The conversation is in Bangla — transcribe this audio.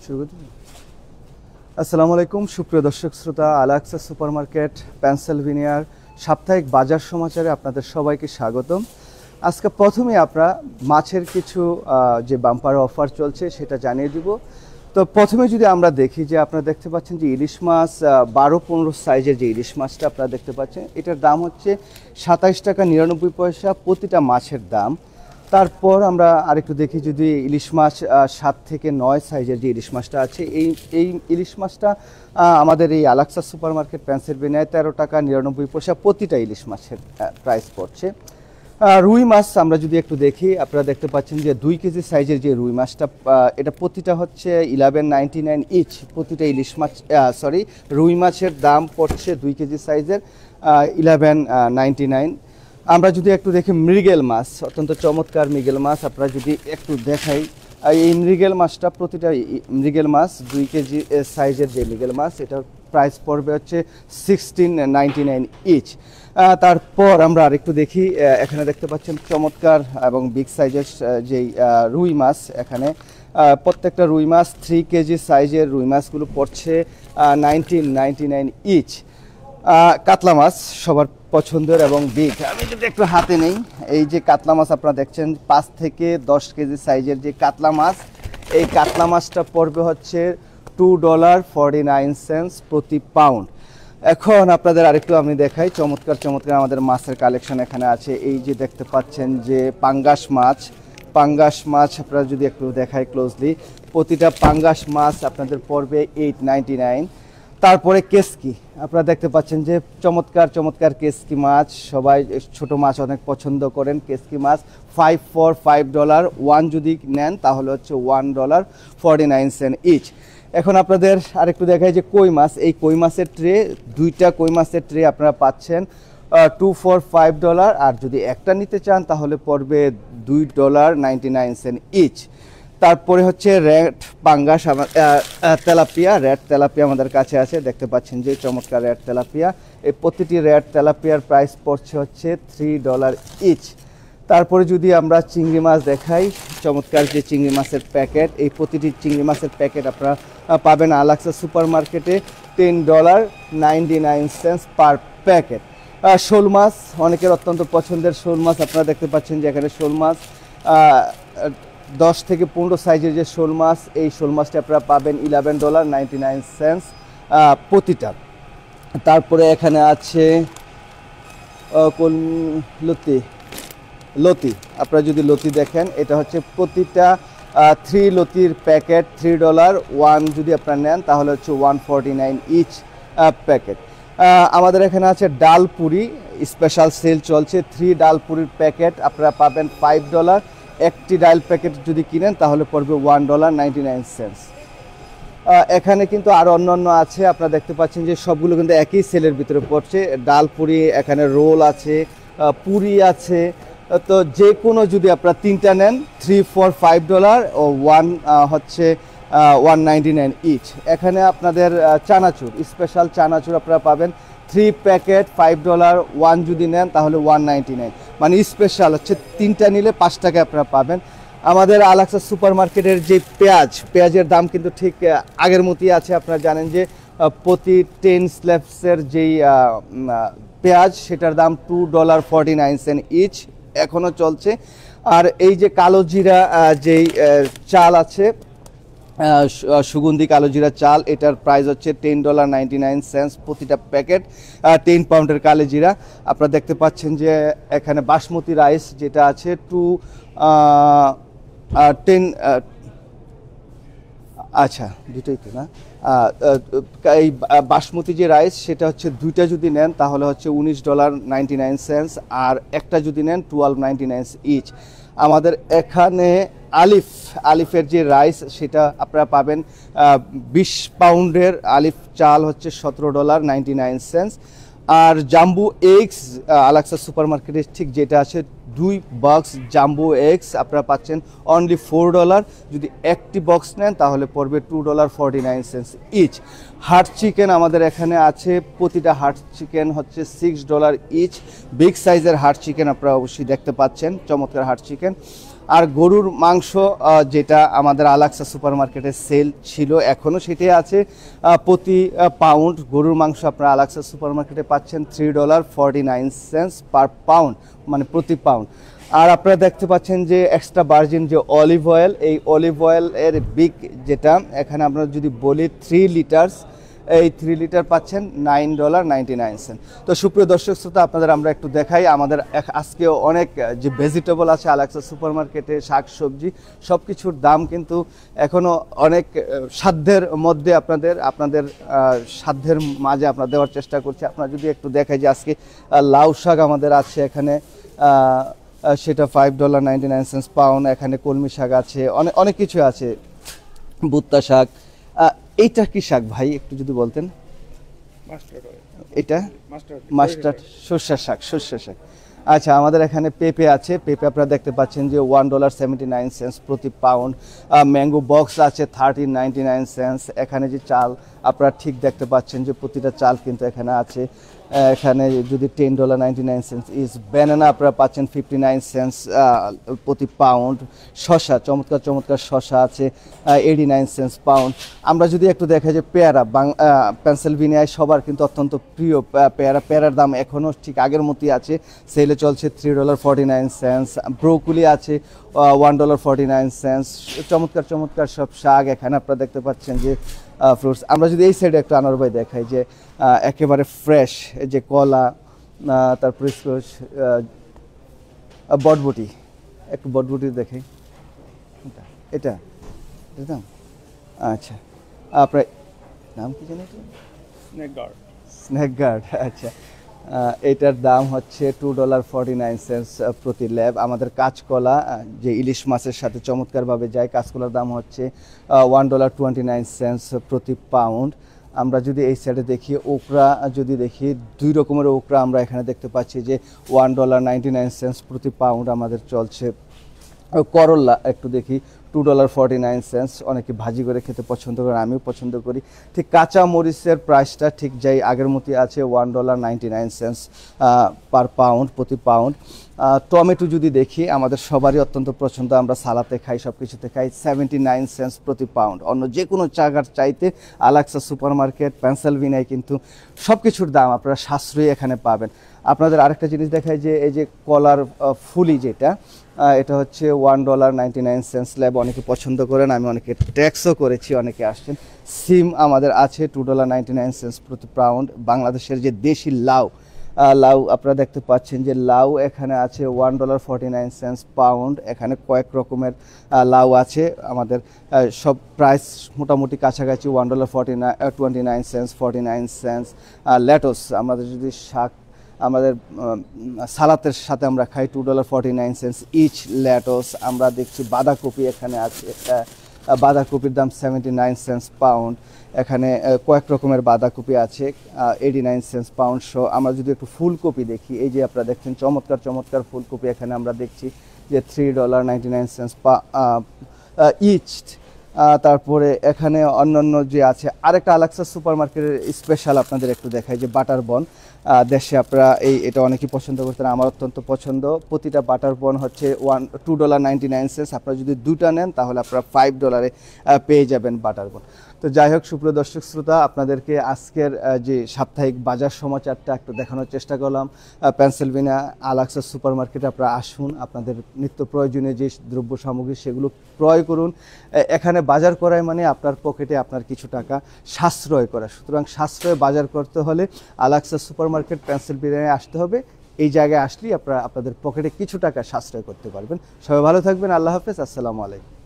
শুরু করতে আসসালামু আলাইকুম সুপ্রিয় দর্শক শ্রোতা, আলাক্সা সুপারমার্কেট পেনসিলভেনিয়ার সাপ্তাহিক বাজার সমাচারে আপনাদের সবাইকে স্বাগতম। আজকে প্রথমে আমরা মাছের কিছু যে বাম্পার অফার চলছে সেটা জানিয়ে দিব। তো প্রথমে যদি আমরা দেখি যে আপনারা দেখতে পাচ্ছেন যে ইলিশ মাছ 12-15 সাইজের যে ইলিশ মাছটা আপনারা দেখতে পাচ্ছেন, এটার দাম হচ্ছে 27 টাকা 99 পয়সা প্রতিটা মাছের দাম। তারপর আমরা আরেকটু দেখি যদি ইলিশ মাছ 7 থেকে 9 সাইজের যে ইলিশ মাছটা আছে, এই ইলিশ মাছটা আমাদের এই আলাক্সা সুপারমার্কেট পেনসিলভেনিয়ায় 13 টাকা 99 পয়সা প্রতিটা ইলিশ মাছের প্রাইস পড়ছে। রুই মাছ আমরা যদি একটু দেখি, আপনারা দেখতে পাচ্ছেন যে 2 কেজি সাইজের যে রুই মাছটা, এটা প্রতিটা হচ্ছে 11.99 ইচ। প্রতিটা ইলিশ মাছ রুই মাছের দাম পড়ছে 2 কেজি সাইজের 11.99। আমরা যদি একটু দেখি মৃগেল মাছ, অত্যন্ত চমৎকার মৃগেল মাছ আপনারা যদি একটু দেখাই, এই মৃগেল মাছটা প্রতিটা মৃগেল মাছ 2 কেজি সাইজের যে মৃগেল মাছ, এটার প্রাইস পড়বে হচ্ছে 16.99 ইচ। তারপর আমরা আরেকটু দেখি, এখানে দেখতে পাচ্ছেন চমৎকার এবং বিগ সাইজের যেই রুই মাছ, এখানে প্রত্যেকটা রুই মাছ 3 কেজি সাইজের রুই মাছগুলো পড়ছে 19.99 ইচ। কাতলা মাছ সবার পছন্দের এবং বিগ, আমি যদি একটু হাতে নেই, এই যে কাতলা মাছ আপনারা দেখছেন 5 থেকে 10 কেজি সাইজের যে কাতলা মাছ, এই কাতলা মাছটা পড়বে হচ্ছে $2.49 প্রতি পাউন্ড। এখন আপনাদের আরেকটু আমি দেখাই, চমৎকার চমৎকার আমাদের মাছের কালেকশন এখানে আছে। এই যে দেখতে পাচ্ছেন যে পাঙ্গাস মাছ আপনারা যদি একটু দেখাই ক্লোজলি, প্রতিটা পাঙ্গাস মাছ আপনাদের পড়বে $8.99। তারপরে কেসকি আপনারা দেখতে পাচ্ছেন যে চমৎকার চমৎকার কেসকি মাছ, সবাই ছোট মাছ অনেক পছন্দ করেন। কেসকি মাছ 5 for $5, 1 যদি নেন তাহলে হচ্ছে $1.49 ইচ। এখন আপনাদের আরেকটু দেখাই যে কই মাছ, এই কই মাছের ট্রে, 2টা কই মাছের ট্রে আপনারা পাচ্ছেন 2 for $5, আর যদি একটা নিতে চান তাহলে পড়বে $2.99 ইচ। তারপরে হচ্ছে রেড পাঙ্গাস, রেড তেলাপিয়া আমাদের কাছে আছে, দেখতে পাচ্ছেন যে চমৎকার রেড তেলাপিয়া। এই প্রতিটি রেড তেলাপিয়ার প্রাইস পড়ছে হচ্ছে $3 ইচ। তারপরে যদি আমরা চিংড়ি মাছ দেখাই, চমৎকার যে চিংড়ি মাছের প্যাকেট, এই প্রতিটি চিংড়ি মাছের প্যাকেট আপনারা পাবেন আলাক্সা সুপারমার্কেটে $10.99 পার প্যাকেট। শোল মাছ অনেকের অত্যন্ত পছন্দের শোল মাছ, আপনারা দেখতে পাচ্ছেন যে এখানে শোল মাছ 10 থেকে 15 সাইজের যে শোল মাছ, এই শোল মাছটা আপনারা পাবেন $11.99 প্রতিটা। তারপরে এখানে আছে লতি, আপনারা যদি লতি দেখেন, এটা হচ্ছে প্রতিটা 3 লতির প্যাকেট $3, 1 যদি আপনারা নেন তাহলে হচ্ছে $1.49 ইচ প্যাকেট। আমাদের এখানে আছে ডালপুরি, স্পেশাল সেল চলছে, 3 ডালপুরির প্যাকেট আপনারা পাবেন $5। একটি ডাল প্যাকেট যদি কিনেন তাহলে পড়বে $1.99। এখানে কিন্তু আরও অন্যান্য আছে, আপনারা দেখতে পাচ্ছেন যে সবগুলো কিন্তু একই সেলের ভিতরে পড়ছে। ডাল পুরি, এখানে রোল আছে, পুরি আছে। তো যে কোনো যদি আপনারা 3টা নেন 3 for $5 ও 1 হচ্ছে $1.99 ইচ। এখানে আপনাদের চানাচুর, স্পেশাল চানাচুর আপনারা পাবেন 3 প্যাকেট $5, 1 যদি নেন তাহলে $1.99, মানে স্পেশাল হচ্ছে 3টা নিলে 5 টাকা আপনারা পাবেন। আমাদের আলাক্সা সুপারমার্কেটের যে পেঁয়াজের দাম কিন্তু ঠিক আগের মতোই আছে। আপনারা জানেন যে প্রতি 10 স্ল্যাবসের যেই পেঁয়াজ, সেটার দাম $2.49 ইচ এখনও চলছে। আর এই যে কালো জিরা যেই চাল আছে, সুগন্ধি কালো জিরা চাল, এটার প্রাইস হচ্ছে $10.99 প্রতিটা প্যাকেট, 10 পাউন্ডের কালো জিরা। আপনারা দেখতে পাচ্ছেন যে এখানে বাসমতি রাইস যেটা আছে 10 আচ্ছা দুটোই তো না, এই বাসমতি যে রাইস সেটা হচ্ছে 2টা যদি নেন তাহলে হচ্ছে $19.99, আর একটা যদি নেন $12.99 ইচ। আমাদের এখানে আলিফের যে রাইস সেটা আপনারা পাবেন 20 পাউন্ডের আলিফ চাল হচ্ছে $17.99। আর জাম্বু এগস আলাক্সা সুপারমার্কেটের ঠিক যেটা আছে 2 বক্স জাম্বু এগস আপনারা পাচ্ছেন অনলি $4। যদি একটি বক্স নেন তাহলে পড়বে $2.49 ইচ। হার্ট চিকেন আমাদের এখানে আছে, প্রতিটা হার্ট চিকেন হচ্ছে $6 ইচ। বিগ সাইজের হার্ট চিকেন আপনারা অবশ্যই দেখতে পাচ্ছেন, চমৎকার হার্ট চিকেন। আর গরুর মাংস যেটা আমাদের আলাক্সা সুপার মার্কেটে সেল ছিল, এখনও সেটাই আছে। প্রতি পাউন্ড গরুর মাংস আপনারা আলাক্সা সুপার মার্কেটে পাচ্ছেন $3.49 পার পাউন্ড, মানে প্রতি পাউন্ড। আর আপনারা দেখতে পাচ্ছেন যে এক্সট্রা ভার্জিন যে অলিভ অয়েল, এই অলিভ অয়েল এর বিগ যেটা এখানে আমরা যদি বলি 3 লিটার্স, এই 3 লিটার পাচ্ছেন $9.99। তো সুপ্রিয় দর্শক শ্রোতা, আপনাদের আমরা একটু দেখাই আমাদের আজকে অনেক যে ভেজিটেবল আছে আলাক্সা সুপার মার্কেটে, শাক সবজি সব কিছুর দাম কিন্তু এখনও অনেক সাধ্যের মধ্যে আপনাদের সাধ্যের মাঝে আমরা দেওয়ার চেষ্টা করছি। আপনারা যদি একটু দেখাই যে আজকে লাউ শাক আমাদের আছে এখানে, সেটা $5.99 পাউন্ড। এখানে কলমি শাক আছে, অনেক কিছু আছে, ভুট্টা শাক। এইটা কি শাক ভাই একটু যদি বলতেন? এটা মাস্টার্ড সর্ষের শাক, সর্ষের শাক। আচ্ছা, আমাদের এখানে পেঁপে আছে, পেঁপে আপনারা দেখতে পাচ্ছেন যে $1.79 প্রতি পাউন্ড। ম্যাঙ্গো বক্স আছে $13.99। এখানে যে চাল আপনারা ঠিক দেখতে পাচ্ছেন যে প্রতিটা চাল কিন্তু এখানে আছে। এখানে যদি $10.99 ইজ ব্যানানা আপনারা পাচ্ছেন 59 সেন্টস প্রতি পাউন্ড। শসা, চমৎকার শসা আছে 89 সেন্টস পাউন্ড। আমরা যদি একটু দেখা যে পেয়ারা, পেনসিলভেনিয়ায় সবার কিন্তু অত্যন্ত প্রিয় পেয়ারার দাম এখনও ঠিক আগের মতোই আছে, সেলে চলছে $3.49। ব্রোকলি আছে $1.49। চমৎকার সব শাক এখানে আপনারা দেখতে পাচ্ছেন যে ফ্রুটস। আমরা যদি এই সাইডে একটু আনার ভাই দেখাই যে একেবারে ফ্রেশ যে কলা, তারপরে বটবটি, একটু বটবটি দেখাই, এটা দাম। আচ্ছা, আপনার নাম কি জানেন? Snake guard. আচ্ছা, এটার দাম হচ্ছে $2.49 প্রতি ল্যাব। আমাদের কাঁচকলা যে ইলিশ মাছের সাথে চমৎকারভাবে যায়, কাঁচকলার দাম হচ্ছে $1.29 প্রতি পাউন্ড। আমরা যদি এই সাইডে দেখি ওকরা, যদি দেখি 2 রকমের ওকরা আমরা এখানে দেখতে পাচ্ছি যে $1.99 প্রতি পাউন্ড আমাদের চলছে। করল্লা একটু দেখি $2.49। অনেকে ভাজি করে খেতে পছন্দ করে, আমিও পছন্দ করি। ঠিক কাঁচা মরিচের প্রাইসটা ঠিক যাই আগের মতোই আছে $1.99 পার পাউন্ড, প্রতি পাউন্ড। টমেটো যদি দেখি আমাদের সবারই অত্যন্ত পছন্দ, আমরা সালাতে খাই, সব কিছুতে খাই, 79 সেন্টস প্রতি পাউন্ড। অন্য যে কোনো জায়গার চাইতে আলাক্সা সুপার মার্কেট পেনসিলভেনিয়ায় কিন্তু সব কিছুর দাম আপনারা সাশ্রয়ী এখানে পাবেন। আপনাদের আরেকটা জিনিস দেখায় যে এই যে কলার ফুলি যেটা, এটা হচ্ছে $1.99 ল্যাব। অনেকে পছন্দ করেন, আমি অনেকে ট্যাক্সও করেছি, অনেকে আসছেন। সিম আমাদের আছে $2.99 প্রতি পাউন্ড। বাংলাদেশের যে দেশি লাউ আপনারা দেখতে পাচ্ছেন যে লাউ এখানে আছে $1.49 পাউন্ড। এখানে কয়েক রকমের লাউ আছে, আমাদের সব প্রাইস মোটামুটি কাছাকাছি $1.29 $49। লেটুস, আমাদের যদি শাক আমাদের সালাতের সাথে আমরা খাই $2.49 ইচ লেটুস। আমরা দেখছি বাঁধাকপি এখানে আছে, বাঁধাকপির দাম 79 সেন্টস পাউন্ড। এখানে কয়েক রকমের বাঁধাকপি আছে 89 সেন্টস পাউন্ড। সো আমরা যদি একটু ফুলকপি দেখি, এই যে আপনারা দেখছেন চমৎকার ফুলকপি এখানে আমরা দেখছি যে $3.99 ইচ। তারপরে এখানে অন্যান্য যে আছে, আরেকটা আলাক্সা সুপার মার্কেটের স্পেশাল আপনাদের একটু দেখাই যে বাটার বন। দেশে আপনারা এটা অনেকেই পছন্দ করতেন, আমার অত্যন্ত পছন্দ। প্রতিটা বাটার বন হচ্ছে $2.99। আপনারা যদি 2টা নেন তাহলে আপনারা $5 পেয়ে যাবেন বাটার বন। তো যাই হোক সুপ্রিয় দর্শক শ্রোতা, আপনাদেরকে আজকের যে সাপ্তাহিক বাজার সমাচারটা একটু দেখানোর চেষ্টা করলাম। পেনসিলভেনিয়া আলাক্সা সুপার মার্কেটে আপনারা আসুন, আপনাদের নিত্য প্রয়োজনীয় যে দ্রব্য সামগ্রী সেগুলো ক্রয় করুন। এখানে বাজার করায় মানে আপনার পকেটে আপনার কিছু টাকা সাশ্রয় করা। সুতরাং সাশ্রয় বাজার করতে হলে আলাক্সা সুপার মার্কেট পেনসিলভেনিয়ায় আসতে হবে। এই জায়গায় আসলেই আপনারা আপনাদের পকেটে কিছু টাকা সাশ্রয় করতে পারবেন। সবাই ভালো থাকবেন, আল্লাহ হাফেজ, আসসালামু আলাইকুম।